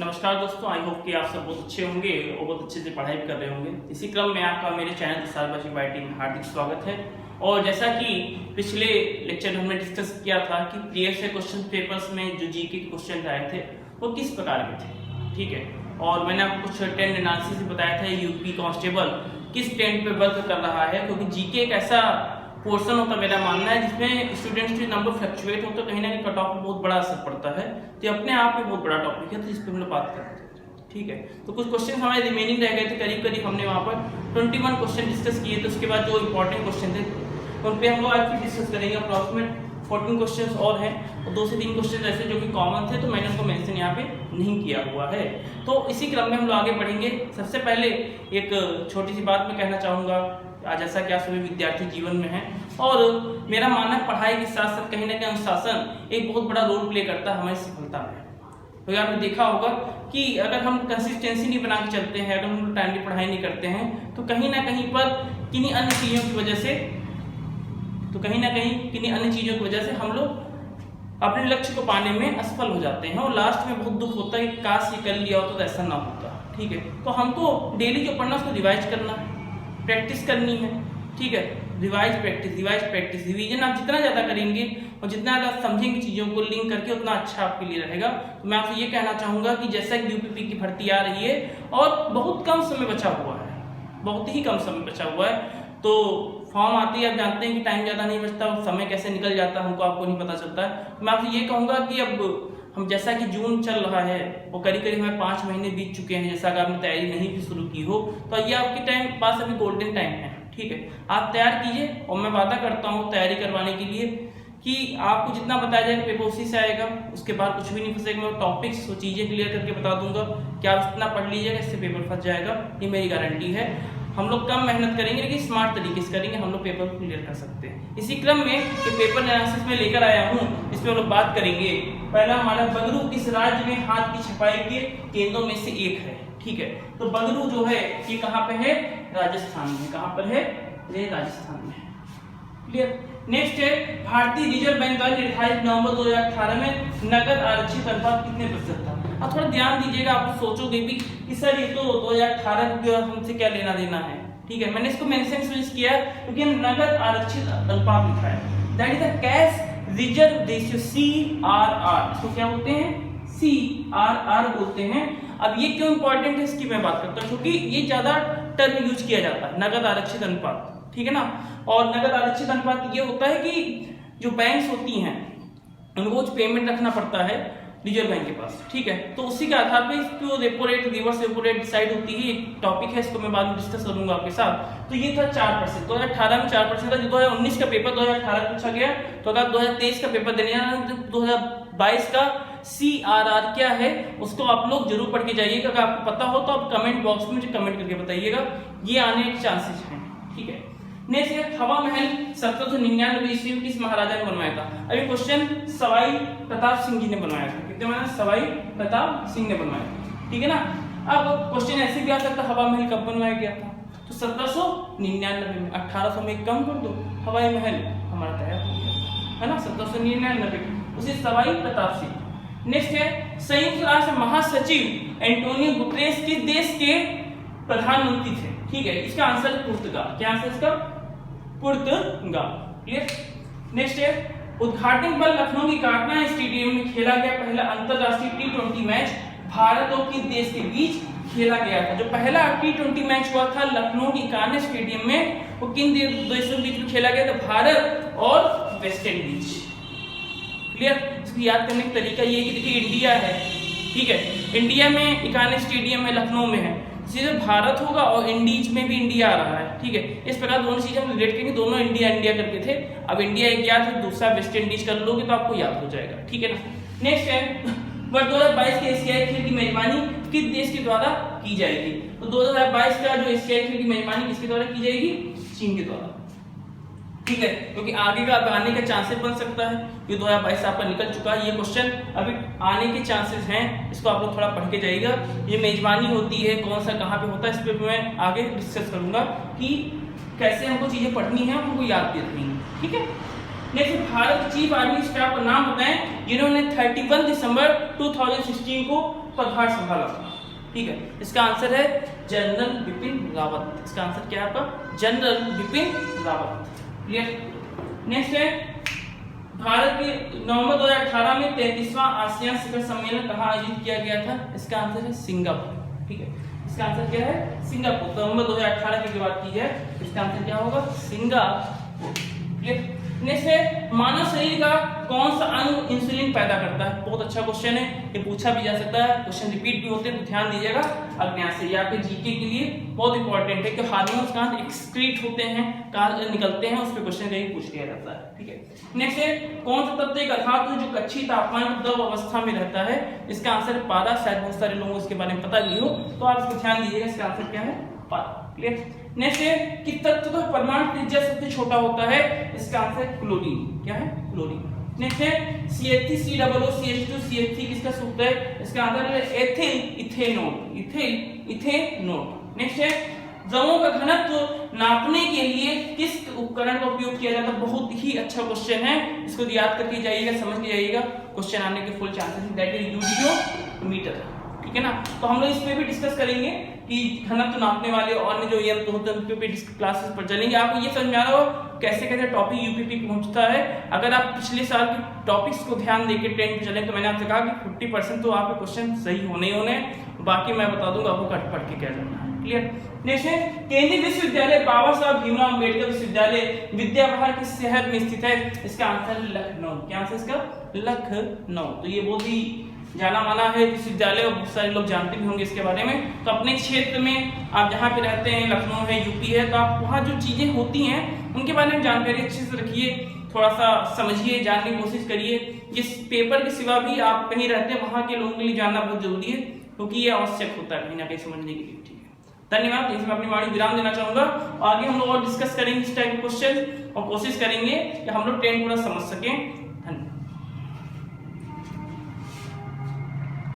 नमस्कार दोस्तों, I hope कि आप सब बहुत अच्छे होंगे और बहुत अच्छे से पढ़ाई भी कर रहे होंगे। इसी क्रम में आपका मेरे चैनल सारबाजी बाइटिंग में हार्दिक स्वागत है। और जैसा कि पिछले लेक्चर में हमने डिस्कस किया था कि प्रीवियस क्वेश्चन पेपर्स में जो जीके के क्वेश्चन आए थे वो किस प्रकार के थे, ठीक है। और मैंने आपको कुछ ट्रेंड एनालिसिस बताया था यूपी कांस्टेबल किस ट्रेंड पे वर्क कर रहा है, क्योंकि जीके एक ऐसा पोर्शन होता है, मेरा मानना है, जिसमें स्टूडेंट्स के नंबर फ्लक्चुएट हो तो कहीं ना कहीं कट ऑफ में बहुत बड़ा असर पड़ता है। तो ये अपने आप में बहुत बड़ा टॉपिक है, तो इस पर हम लोग बात करते हैं, ठीक है। तो कुछ क्वेश्चन हमारे रिमेनिंग रह गए थे, करीब करीब हमने वहाँ पर 21 क्वेश्चन डिस्कस किए थे। उसके बाद जो इंपॉर्टेंट क्वेश्चन थे उन पर हम लोग आज फिर डिस्कस करेंगे। अप्रॉक्सीमेट 14 क्वेश्चन और हैं और 2 से 3 क्वेश्चन ऐसे जो कि कॉमन थे, तो मैंने उनको मेंशन यहाँ पे नहीं किया हुआ है। तो इसी क्रम में हम लोग आगे बढ़ेंगे। सबसे पहले एक छोटी सी बात मैं कहना चाहूँगा, जैसा कि आप सभी विद्यार्थी जीवन में हैं और मेरा मानना है पढ़ाई के साथ साथ कहीं ना कहीं अनुशासन एक बहुत बड़ा रोल प्ले करता है हमारी सफलता में। तो आपने देखा होगा कि अगर हम कंसिस्टेंसी नहीं बना के चलते हैं, अगर हम टाइमली पढ़ाई नहीं करते हैं, तो कहीं ना कहीं पर किन्हीं अन्य चीज़ों की वजह से हम लोग अपने लक्ष्य को पाने में असफल हो जाते हैं और लास्ट में बहुत दुख होता है कि काश ये कर लिया होता तो ऐसा ना होता, ठीक है। तो हमको डेली जो पढ़ना उसको रिवाइज करना है, प्रैक्टिस करनी है, ठीक है। रिवाइज प्रैक्टिस रिवीजन आप जितना ज़्यादा करेंगे और जितना ज़्यादा समझेंगे चीज़ों को लिंक करके, उतना अच्छा आपके लिए रहेगा। तो मैं आपसे ये कहना चाहूँगा कि जैसा कि यूपीपी की भर्ती आ रही है और बहुत कम समय बचा हुआ है, बहुत ही कम समय बचा हुआ है, तो फॉर्म आते ही आप जानते हैं कि टाइम ज़्यादा नहीं बचता, समय कैसे निकल जाता है हमको आपको नहीं पता चलता है। तो मैं आपसे ये कहूँगा कि अब हम जैसा कि जून चल रहा है वो करीब करीब हमें 5 महीने बीत चुके हैं। जैसा अगर आपने तैयारी नहीं भी शुरू की हो तो ये आपके टाइम पास अभी गोल्डन टाइम है, ठीक है। आप तैयार कीजिए और मैं वादा करता हूँ तैयारी करवाने के लिए कि आपको जितना बताया जाएगा पेपर उसी से आएगा, उसके बाद कुछ भी नहीं फंसेगा। मैं टॉपिक्स वो चीज़ें क्लियर करके बता दूंगा कि आप जितना पढ़ लीजिएगा इससे पेपर फंस जाएगा, ये मेरी गारंटी है। हम लोग कम मेहनत करेंगे लेकिन स्मार्ट तरीके से करेंगे, हम लोग पेपर को क्लियर कर सकते हैं। इसी क्रम में ये पेपर एनालिसिस में लेकर आया हूँ, इसमें हम लोग बात करेंगे। पहला हमारा बगरू किस राज्य में हाथ की छपाई के केंद्रों में से एक है, ठीक है। तो बगरू जो है ये कहाँ पे है? राजस्थान में। कहाँ पर है? ये राजस्थान में, क्लियर। नेक्स्ट है भारतीय रिजर्व बैंक द्वारा निर्धारित नवंबर 2018 में नकद आरक्षित अनुपात कितने प्रतिशत था? आप थोड़ा ध्यान दीजिएगा, आप सोचोगे भी कि सर ये तो 2018 हमसे क्या लेना देना है, ठीक है। मैंने इसको मेंशन किया क्योंकि नकद आरक्षित अनुपात लिखा है, that is the cash reserve ratio CRR। इसको क्या बोलते हैं? CRR बोलते हैं। अब ये क्यों इंपॉर्टेंट है इसकी मैं बात करता हूँ, क्योंकि ये ज्यादा टर्म यूज किया जाता है, नकद आरक्षित अनुपात, ठीक है ना। और नकद आरक्षित अनुपात ये होता है कि जो बैंक्स होती हैं उनको कुछ पेमेंट रखना पड़ता है रिजर्व बैंक के पास, ठीक है। तो उसी के आधार पे इसको repo rate, reverse repo rate decide होती है। एक टॉपिक है, इसको मैं बाद में डिस्कस करूंगा आपके साथ। तो ये था 4%, 2018 में 4% था। जो 2019 का पेपर 2018 पूछा गया, तो अगर 2023 का पेपर देने जाना तो 2022 का CRR क्या है उसको आप लोग जरूर पढ़ के जाइएगा। अगर आपको पता हो तो आप कमेंट बॉक्स में मुझे कमेंट करके बताइएगा, ये आने के चांसेस हैं, ठीक है। नेक्स्ट है हवा महल 1799 ईस्वी में किस महाराजा ने बनवाया था? अभी क्वेश्चन सवाई प्रताप सिंह जी ने बनवाया था। कितने बनाया? सवाई प्रताप सिंह ने बनवाया था, ठीक है ना। अब क्वेश्चन ऐसे भी आ सकता है हवा महल कब बनवाया गया था? तो 1799 में। 1800 में कम कर दो, हवाई महल हमारा तैयार हो गया, है ना। 1799 उसे सवाई प्रताप सिंह। नेक्स्ट है संयुक्त राष्ट्र महासचिव एंटोनियो गुटेरेस किस देश के प्रधानमंत्री थे? ठीक है, इसका आंसर पुर्तगाल। क्या आंसर इसका? पुर्तगाल, क्लियर। नेक्स्ट है उद्घाटन पर लखनऊ की काटना स्टेडियम में खेला गया पहला अंतरराष्ट्रीय T20 मैच भारत और किस देश के बीच खेला गया था? जो पहला T20 मैच हुआ था लखनऊ की काटना स्टेडियम में, वो किन देशों के बीच में खेला गया था? भारत और वेस्ट इंडीज, क्लियर। इसको याद करने का तरीका ये कि देखिए इंडिया है, ठीक है, इंडिया में इकाना स्टेडियम है, लखनऊ में है, सीधे भारत होगा और इंडीज में भी इंडिया आ रहा है, ठीक है। इस प्रकार दोनों चीजें हम रिलेट करेंगे, दोनों इंडिया इंडिया करके थे। अब इंडिया एक याद है, दूसरा वेस्ट इंडीज कर लोगे तो आपको याद हो जाएगा, ठीक है ना। नेक्स्ट है वर्ष 2022 के एशियाई खेल की मेजबानी किस देश के द्वारा की जाएगी? तो 2022 का जो एशियाई खेल की मेजबानी किसके द्वारा की जाएगी? चीन के द्वारा, ठीक है। क्योंकि आगे का आने का चांसेस बन सकता है, ये 2022 आपका निकल चुका है, ये क्वेश्चन अभी आने के चांसेस हैं, इसको आप लोग थोड़ा पढ़ के जाइएगा। ये मेजबानी होती है, कौन सा कहाँ पे होता है, इस पर मैं आगे डिस्कस करूंगा कि कैसे हमको चीजें पढ़नी है, हमको याद भी रखनी है, ठीक है। नेक्स्ट, भारत के चीफ आर्मी स्टाफ का नाम बताएं जिन्होंने 31 दिसंबर 2016 को पदभार संभाला था। ठीक है, इसका आंसर है जनरल बिपिन रावत। इसका आंसर क्या है आपका? General Bipin Rawat. Clear? Next है, भारत के नवंबर 2018 में 33वां आसियान शिखर सम्मेलन कहाँ आयोजित किया गया था? इसका आंसर है सिंगापुर। ठीक है, इसका आंसर क्या है? सिंगापुर। नवंबर 2018 की बात की जाए, इसका आंसर क्या होगा? सिंगापुर। क्लियर? नेक्स्ट है, मानव शरीर का कौन सा अंग इंसुलिन पैदा करता है? बहुत अच्छा क्वेश्चन है, ये पूछा भी जा सकता है, क्वेश्चन रिपीट भी होते हैं, तो ध्यान दीजिएगा अज्ञात से। ये आपके जीके के लिए बहुत इंपॉर्टेंट है कि हार्मोन्स कहाँ एक्सक्रीट होते हैं, कहाँ निकलते हैं, उस पर क्वेश्चन कहीं पूछ लिया जाता है। ठीक है, नेक्स्ट है, कौन सा तत्व एक धातु जो कक्षीय तापमान द्रव अवस्था में रहता है? इसका आंसर है पारा। शायद बहुत सारे लोगों को इसके बारे में पता भी हो, तो आप इसको ध्यान दीजिएगा, इसका आंसर क्या है? पारा। क्लियर? नेक्स्ट है, किस तत्व का परमाणु त्रिज्या सबसे छोटा होता है? इसका आंसर है क्लोरीन। क्या है? क्लोरीन। नेक्स्ट है, CH3 COO CH2 CH3 किसका सूत्र है? इसका आंसर है ethyl ethanol. Ethyl ethanol. Next है, द्रवों का घनत्व नापने के लिए किस उपकरण का उपयोग किया जाता है? बहुत ही अच्छा क्वेश्चन है, इसको याद करके जाइएगा, समझ के जाइएगा, क्वेश्चन आने के full chances, that is eudiometer. ठीक है ना? तो हम लोग इस पे भी डिस्कस करेंगे कि घनत्व नापने वाले और अन्य जो यंत्र होते हैं उन पे क्लासेस पर चलेंगे। आपको ये समझ में आ रहा हो कैसे कैसे टॉपिक यूपीपी पहुंचता है। अगर आप पिछले साल के टॉपिक्स को ध्यान देकर ट्रेंड पे चले, तो मैंने आपसे कहा कि 50% तो आपके क्वेश्चन सही होने ही होने, बाकी मैं बता दूंगा आपको कट पढ़ के क्या करना है। क्लियर? नेक्स्ट है, केंद्रीय विश्वविद्यालय बाबा साहब भीमराव अम्बेडकर विश्वविद्यालय विद्यापहाड़ किस शहर में स्थित है? इसका आंसर लखनऊ। क्या आंसर इसका? लखनऊ। तो ये बहुत ही जाना माना है विश्वविद्यालय और बहुत सारे लोग जानते भी होंगे इसके बारे में। तो अपने क्षेत्र में आप जहाँ पे रहते हैं, लखनऊ है, यूपी है, तो आप वहाँ जो चीजें होती हैं उनके बारे में जानकारी अच्छे से रखिए, थोड़ा सा समझिए, जानने की कोशिश करिए। जिस पेपर के सिवा भी आप कहीं रहते हैं वहाँ के लोगों के लिए जानना बहुत जरूरी है, क्योंकि ये आवश्यक होता है कहीं ना कहीं समझने के लिए। ठीक है, धन्यवाद। इसमें अपनी वाणी विराम देना चाहूंगा, आगे हम लोग और डिस्कस करेंगे इस टाइप के क्वेश्चन और कोशिश करेंगे कि हम लोग ट्रेंड पूरा समझ सकें। धन्यवाद।